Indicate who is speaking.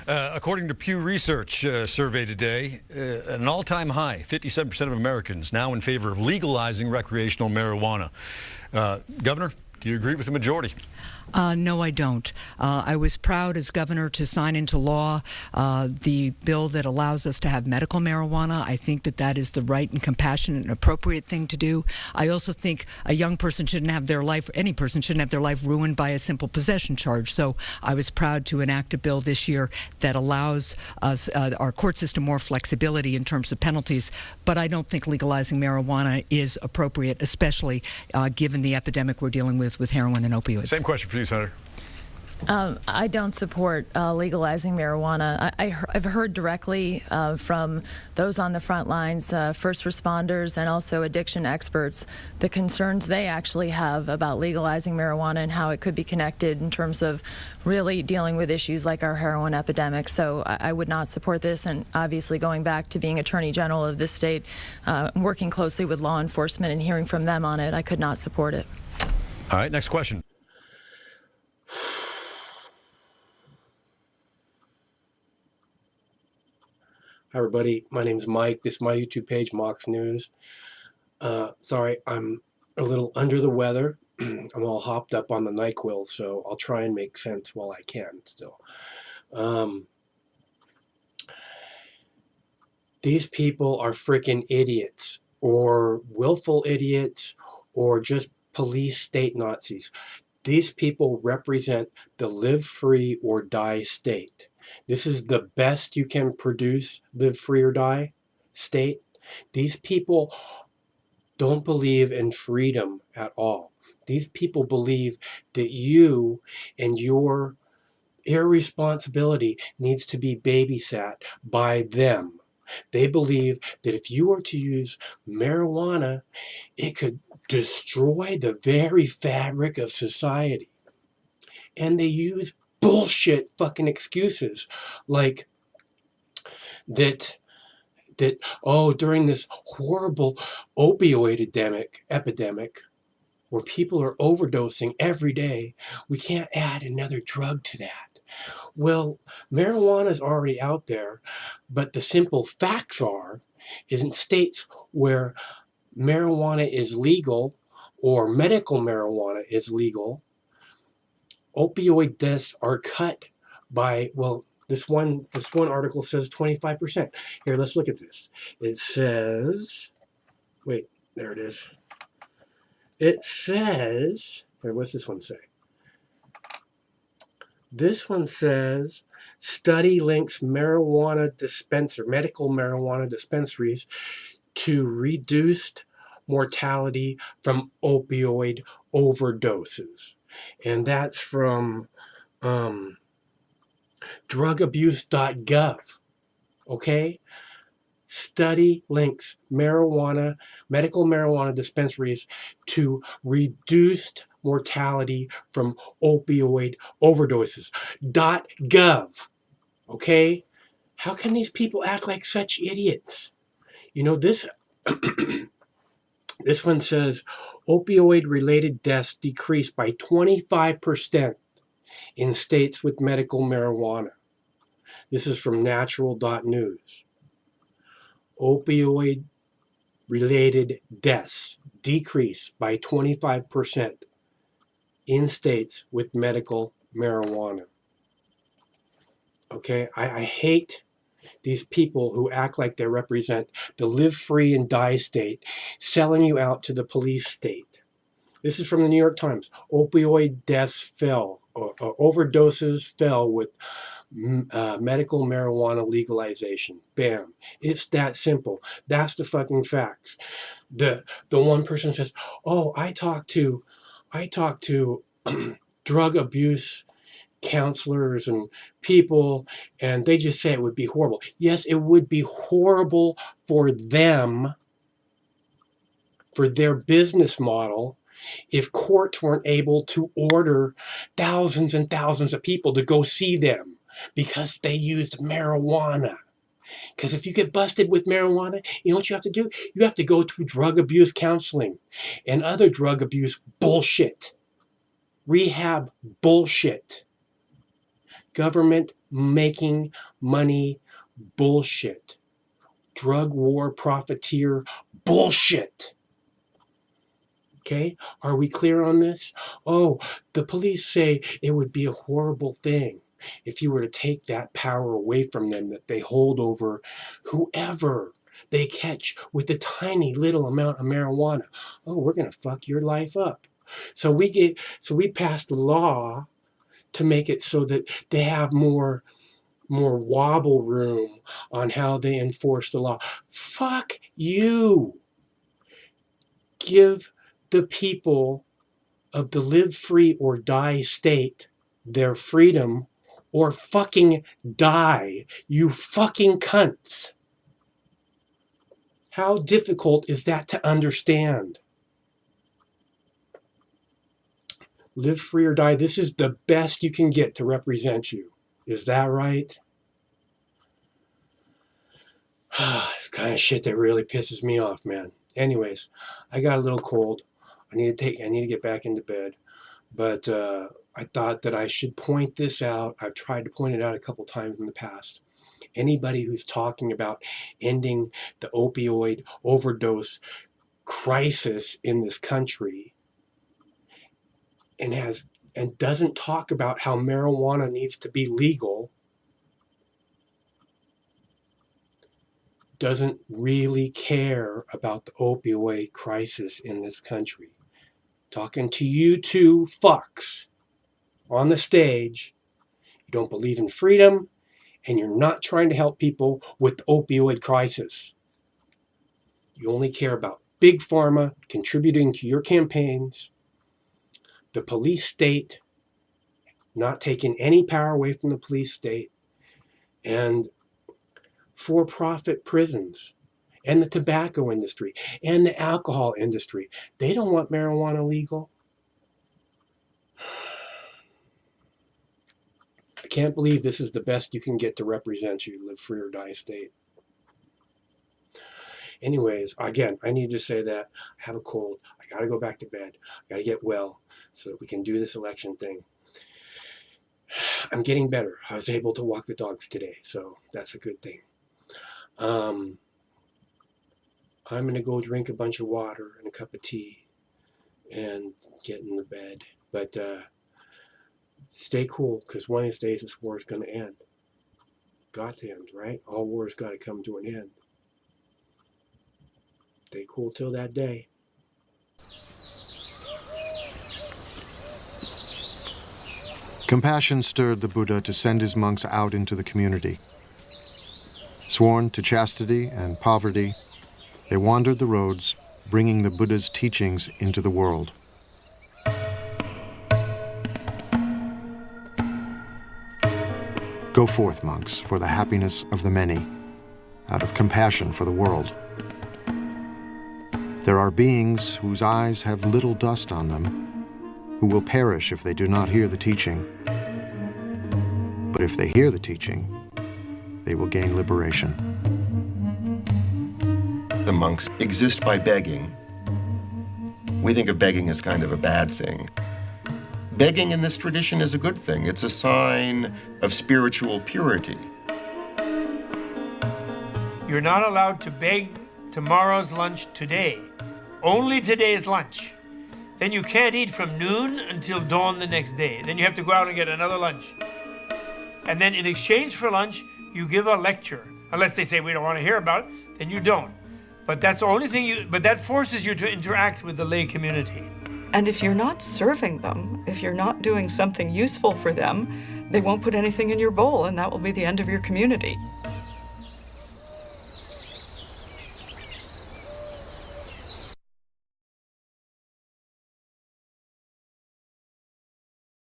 Speaker 1: According to Pew Research survey today, an all-time high, 57% of Americans now in favor of legalizing recreational marijuana. Governor, do you agree with the majority?
Speaker 2: No, I don't. I was proud as governor to sign into law the bill that allows us to have medical marijuana. I think that that is the right and compassionate and appropriate thing to do. I also think a young person shouldn't have their life, any person shouldn't have their life ruined by a simple possession charge. So I was proud to enact a bill this year that allows us, our court system, more flexibility in terms of penalties. But I don't think legalizing marijuana is appropriate, especially given the epidemic we're dealing with heroin and opioids.
Speaker 1: Same question for you, Senator.
Speaker 3: I don't support legalizing marijuana. I've heard directly from those on the front lines, first responders, and also addiction experts, the concerns they actually have about legalizing marijuana and how it could be connected in terms of really dealing with issues like our heroin epidemic. So I would not support this. And obviously, going back to being Attorney General of this state, working closely with law enforcement and hearing from them on it, I could not support it.
Speaker 1: All right, next question.
Speaker 4: Hi everybody, my name's Mike. This is my YouTube page, Mox News. Sorry, I'm a little under the weather. I'm all hopped up on the NyQuil, so I'll try and make sense while I can still. These people are freaking idiots, or willful idiots, or just police state Nazis. These people represent the live free or die state. This is the best you can produce, live free or die state. These people don't believe in freedom at all. These people believe that you and your irresponsibility needs to be babysat by them. They believe that if you were to use marijuana, it could destroy the very fabric of society. And they use bullshit fucking excuses like that during this horrible opioid epidemic where people are overdosing every day, we can't add another drug to that. Well, marijuana is already out there, but the simple facts is in states where marijuana is legal or medical marijuana is legal, opioid deaths are cut by, well, this one article says 25%. Here, let's look at this. It says, wait, there it is. It says, what's this one say? This one says, study links medical marijuana dispensaries to reduced mortality from opioid overdoses. And that's from drugabuse.gov, okay? Study links medical marijuana dispensaries to reduced mortality from opioid overdoses. .gov, okay? How can these people act like such idiots? You know, this this one says, opioid-related deaths decreased by 25% in states with medical marijuana. This is from natural.news. Opioid-related deaths decreased by 25% in states with medical marijuana. Okay, I hate these people who act like they represent the live free and die state, selling you out to the police state. This is from the New York Times. Opioid deaths fell, overdoses fell with medical marijuana legalization. Bam. It's that simple. That's the fucking facts. The one person says, oh, I talked to drug abuse counselors and people, and they just say it would be horrible. Yes, it would be horrible for them, for their business model, if courts weren't able to order thousands and thousands of people to go see them because they used marijuana. Because if you get busted with marijuana, you know what you have to do? You have to go to drug abuse counseling and other drug abuse bullshit. Rehab bullshit. Government making money bullshit. Drug war profiteer bullshit. Okay, are we clear on this? Oh, the police say it would be a horrible thing if you were to take that power away from them that they hold over whoever they catch with a tiny little amount of marijuana. Oh, we're gonna fuck your life up. So we passed a law to make it so that they have more wobble room on how they enforce the law. Fuck you. Give the people of the live free or die state their freedom, or fucking die, you fucking cunts. How difficult is that to understand? Live free or die, this is the best you can get to represent you. Is that right? It's the kind of shit that really pisses me off, man. Anyways, I got a little cold. I need to get back into bed. But I thought that I should point this out. I've tried to point it out a couple times in the past. Anybody who's talking about ending the opioid overdose crisis in this country and doesn't talk about how marijuana needs to be legal doesn't really care about the opioid crisis in this country. Talking to you two fucks on the stage, you don't believe in freedom, and you're not trying to help people with the opioid crisis. You only care about big pharma contributing to your campaigns, the police state not taking any power away from the police state, and for-profit prisons, and the tobacco industry, and the alcohol industry. They don't want marijuana legal. I can't believe this is the best you can get to represent you, live free or die state. Anyways, again, I need to say that I have a cold. I got to go back to bed. I got to get well so that we can do this election thing. I'm getting better. I was able to walk the dogs today, so that's a good thing. I'm going to go drink a bunch of water and a cup of tea and get in the bed. But stay cool, because one of these days this war is going to end. Got to end, right? All wars got to come to an end. Stay cool till that day.
Speaker 5: Compassion stirred the Buddha to send his monks out into the community. Sworn to chastity and poverty, they wandered the roads, bringing the Buddha's teachings into the world. Go forth, monks, for the happiness of the many, out of compassion for the world. There are beings whose eyes have little dust on them, who will perish if they do not hear the teaching. But if they hear the teaching, they will gain liberation.
Speaker 6: The monks exist by begging. We think of begging as kind of a bad thing. Begging in this tradition is a good thing. It's a sign of spiritual purity.
Speaker 7: You're not allowed to beg tomorrow's lunch today. Only today's lunch. Then you can't eat from noon until dawn the next day. Then you have to go out and get another lunch. And then in exchange for lunch, you give a lecture. Unless they say we don't want to hear about it, then you don't. But that's the only thing but that forces you to interact with the lay community.
Speaker 8: And if you're not serving them, if you're not doing something useful for them, they won't put anything in your bowl, and that will be the end of your community.